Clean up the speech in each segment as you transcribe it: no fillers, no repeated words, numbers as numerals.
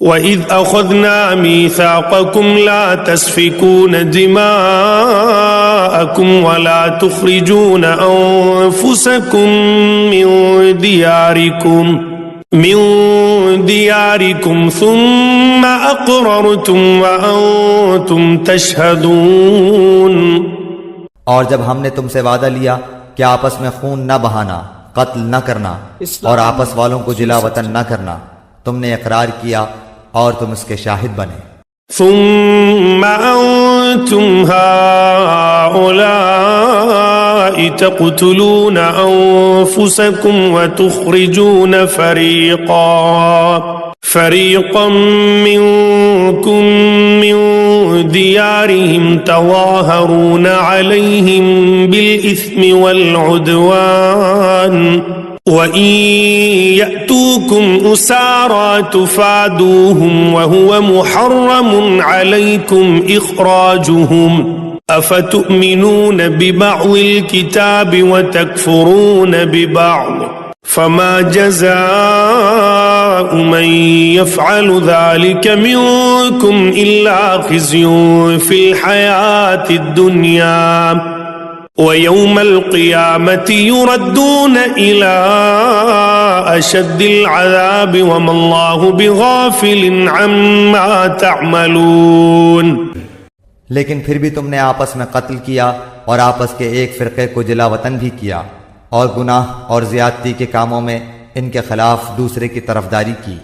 وَإِذْ أَخَذْنَا مِيثَاقَكُمْ لَا تَسْفِكُونَ دِمَاءَكُمْ وَلَا تُخْرِجُونَ أَنفُسَكُمْ مِنْ دِيَارِكُمْ ثُمَّ أَقْرَرْتُمْ وَأَنْتُمْ تَشْهَدُونَ۔ اور جب ہم نے تم سے وعدہ لیا کہ آپس میں خون نہ بہانا، قتل نہ کرنا اور آپس والوں کو جلا وطن نہ کرنا، تم نے اقرار کیا اور تم اس کے شاہد بنے۔ ثم أنتم هؤلاء تقتلون أنفسكم وتخرجون فريقا منكم من ديارهم تظاهرون عليهم بالإثم والعدوان وَإِن يَأْتُوكُمْ أُسَارَىٰ تُفَادُوهُمْ وَهُوَ مُحَرَّمٌ عَلَيْكُمْ إِخْرَاجُهُمْ أَفَتُؤْمِنُونَ بِبَعْضِ الْكِتَابِ وَتَكْفُرُونَ بِبَعْضٍ فَمَا جَزَاءُ مَن يَفْعَلُ ذَلِكَ مِنكُمْ إِلَّا خِزْيٌ فِي الْحَيَاةِ الدُّنْيَا وَيَوْمَ الْقِيَامَةِ يُرَدُّونَ إِلَىٰ أَشَدِّ الْعَذَابِ وَمَا اللَّهُ بِغَافِلٍ عَمَّا تَعْمَلُونَ۔ لیکن پھر بھی تم نے آپس میں قتل کیا اور آپس کے ایک فرقے کو جلا وطن بھی کیا، اور گناہ اور زیادتی کے کاموں میں ان کے خلاف دوسرے کی طرفداری کی۔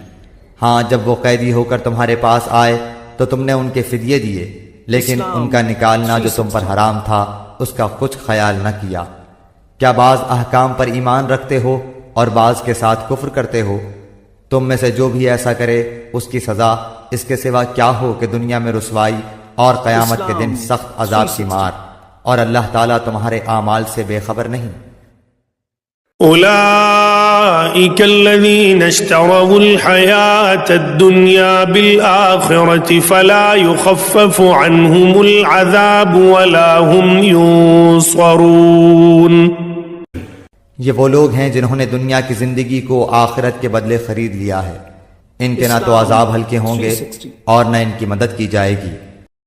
ہاں، جب وہ قیدی ہو کر تمہارے پاس آئے تو تم نے ان کے فدیے دیے، لیکن ان کا نکالنا جو تم پر حرام تھا اس کا کچھ خیال نہ کیا۔ کیا بعض احکام پر ایمان رکھتے ہو اور بعض کے ساتھ کفر کرتے ہو؟ تم میں سے جو بھی ایسا کرے اس کی سزا اس کے سوا کیا ہو کہ دنیا میں رسوائی اور قیامت کے دن سخت عذاب کی مار، اور اللہ تعالیٰ تمہارے اعمال سے بے خبر نہیں۔ أولئك الذين اشتروا الحياة الدنيا بالآخرة فلا يخفف عنهم العذاب ولا هم ينصرون۔ یہ وہ لوگ ہیں جنہوں نے دنیا کی زندگی کو آخرت کے بدلے خرید لیا ہے، ان کے نہ تو عذاب ہلکے ہوں گے اور نہ ان کی مدد کی جائے گی۔